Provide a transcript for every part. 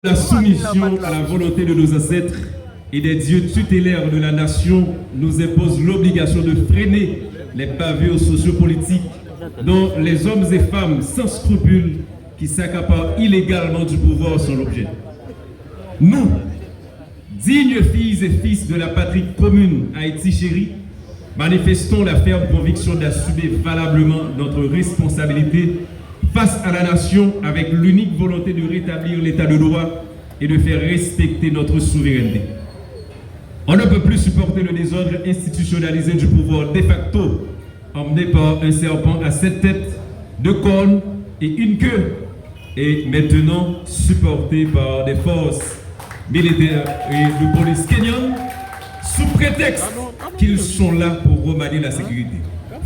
La soumission à la volonté de nos ancêtres et des dieux tutélaires de la nation nous impose l'obligation de freiner les pavés sociopolitiques dont les hommes et femmes sans scrupules qui s'accaparent illégalement du pouvoir sont l'objet. Nous, dignes filles et fils de la patrie commune Haïti chérie, manifestons la ferme conviction d'assumer valablement notre responsabilité face à la nation avec l'unique volonté de rétablir l'état de droit et de faire respecter notre souveraineté. On ne peut plus supporter le désordre institutionnalisé du pouvoir de facto, emmené par un serpent à 7 têtes, 2 cornes et une queue, et maintenant supporté par des forces militaires et de police kenyanes, sous prétexte qu'ils sont là pour remanier la sécurité.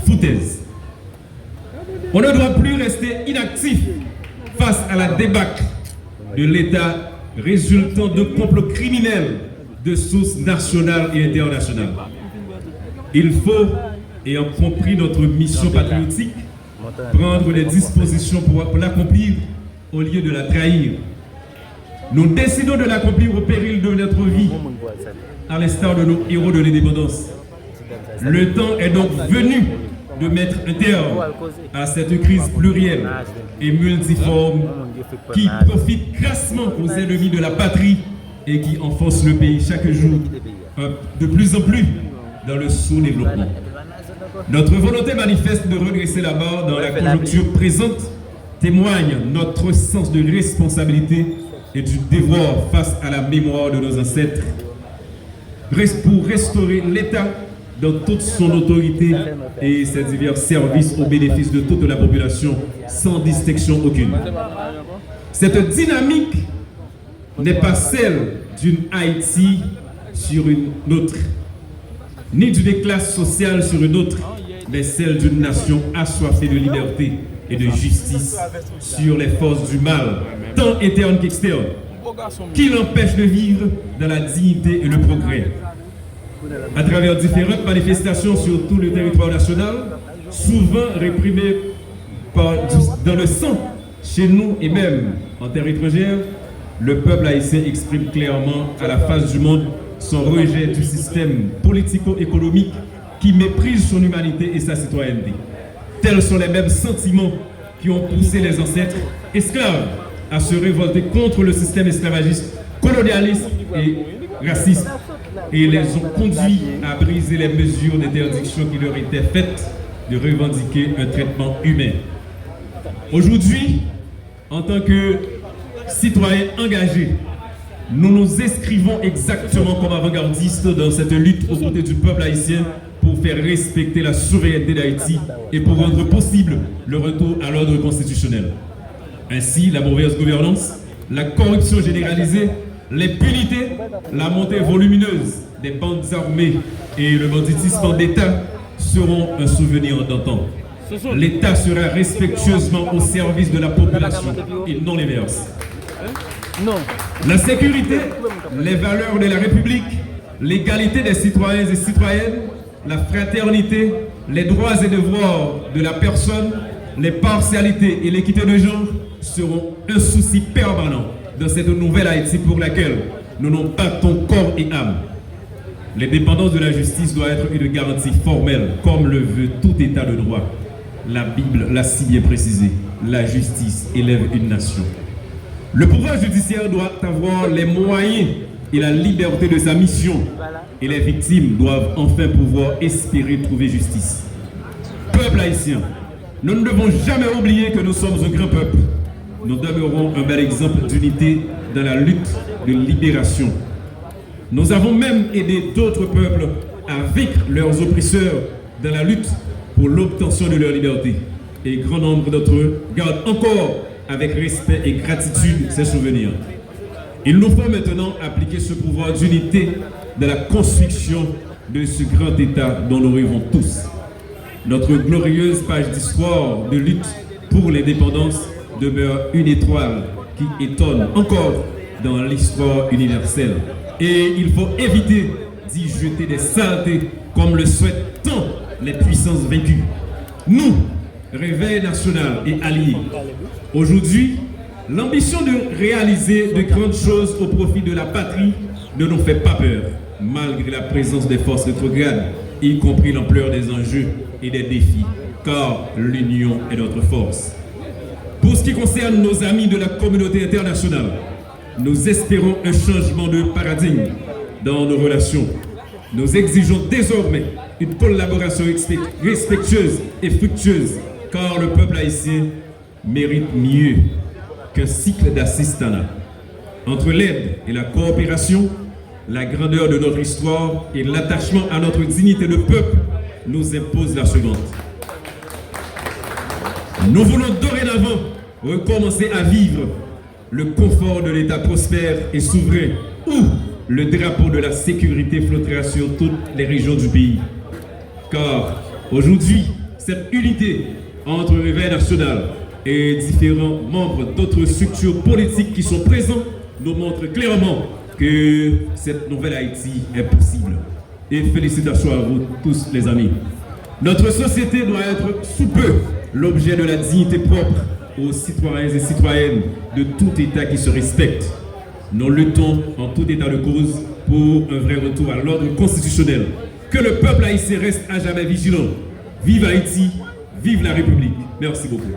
Foutaise. On ne doit plus rester inactif face à la débâcle de l'État résultant de complots criminels de sources nationales et internationales. Il faut, ayant compris notre mission patriotique, prendre les dispositions pour l'accomplir au lieu de la trahir. Nous décidons de l'accomplir au péril de notre vie, à l'instar de nos héros de l'indépendance. Le temps est donc venu de mettre un terme à cette crise plurielle et multiforme qui profite grassement aux ennemis de la patrie et qui enfonce le pays chaque jour de plus en plus dans le sous-développement. Notre volonté manifeste de redresser la barre dans la conjoncture présente témoigne notre sens de responsabilité et du devoir face à la mémoire de nos ancêtres pour restaurer l'État dans toute son autorité et ses divers services au bénéfice de toute la population sans distinction aucune. Cette dynamique n'est pas celle d'une Haïti sur une autre, ni d'une classe sociale sur une autre, mais celle d'une nation assoiffée de liberté et de justice sur les forces du mal, tant internes qu'externes, qui l'empêchent de vivre dans la dignité et le progrès. À travers différentes manifestations sur tout le territoire national, souvent réprimées dans le sang, chez nous et même en terre étrangère, le peuple haïtien exprime clairement à la face du monde son rejet du système politico-économique qui méprise son humanité et sa citoyenneté. Tels sont les mêmes sentiments qui ont poussé les ancêtres esclaves à se révolter contre le système esclavagiste, colonialiste et raciste, et les ont conduits à briser les mesures d'interdiction qui leur étaient faites de revendiquer un traitement humain. Aujourd'hui, en tant que citoyens engagés, nous nous inscrivons exactement comme avant-gardistes dans cette lutte aux côtés du peuple haïtien pour faire respecter la souveraineté d'Haïti et pour rendre possible le retour à l'ordre constitutionnel. Ainsi, la mauvaise gouvernance, la corruption généralisée, l'impunité, la montée volumineuse des bandes armées et le banditisme d'État seront un souvenir d'antan. L'État sera respectueusement au service de la population et non l'inverse. La sécurité, les valeurs de la République, l'égalité des citoyens et citoyennes, la fraternité, les droits et devoirs de la personne, les partialités et l'équité de genre seront un souci permanent dans cette nouvelle Haïti pour laquelle nous nous battons corps et âme. L'indépendance de la justice doit être une garantie formelle, comme le veut tout état de droit. La Bible l'a si bien précisé, la justice élève une nation. Le pouvoir judiciaire doit avoir les moyens et la liberté de sa mission, et les victimes doivent enfin pouvoir espérer trouver justice. Peuple haïtien, nous ne devons jamais oublier que nous sommes un grand peuple. Nous demeurons un bel exemple d'unité dans la lutte de libération. Nous avons même aidé d'autres peuples à vaincre leurs oppresseurs dans la lutte pour l'obtention de leur liberté. Et grand nombre d'entre eux gardent encore avec respect et gratitude ces souvenirs. Il nous faut maintenant appliquer ce pouvoir d'unité dans la construction de ce grand État dont nous rêvons tous. Notre glorieuse page d'histoire de lutte pour l'indépendance demeure une étoile qui étonne encore dans l'histoire universelle. Et il faut éviter d'y jeter des saletés comme le souhaitent tant les puissances vaincues. Nous, Réveil national et alliés, aujourd'hui, L'ambition de réaliser de grandes choses au profit de la patrie ne nous fait pas peur, malgré la présence des forces rétrogrades, y compris l'ampleur des enjeux et des défis, car l'union est notre force. Pour ce qui concerne nos amis de la communauté internationale, nous espérons un changement de paradigme dans nos relations. Nous exigeons désormais une collaboration respectueuse et fructueuse, car le peuple haïtien mérite mieux qu'un cycle d'assistanat. Entre l'aide et la coopération, la grandeur de notre histoire et l'attachement à notre dignité de peuple nous imposent la suivante. Nous voulons dorénavant recommencer à vivre le confort de l'État prospère et souverain, où le drapeau de la sécurité flottera sur toutes les régions du pays. Car aujourd'hui, cette unité entre Réveil national et différents membres d'autres structures politiques qui sont présents nous montre clairement que cette nouvelle Haïti est possible. Et félicitations à vous tous les amis. Notre société doit être sous peu l'objet de la dignité propre aux citoyens et citoyennes de tout État qui se respecte. Nous luttons en tout état de cause pour un vrai retour à l'ordre constitutionnel. Que le peuple haïtien reste à jamais vigilant. Vive Haïti, vive la République. Merci beaucoup.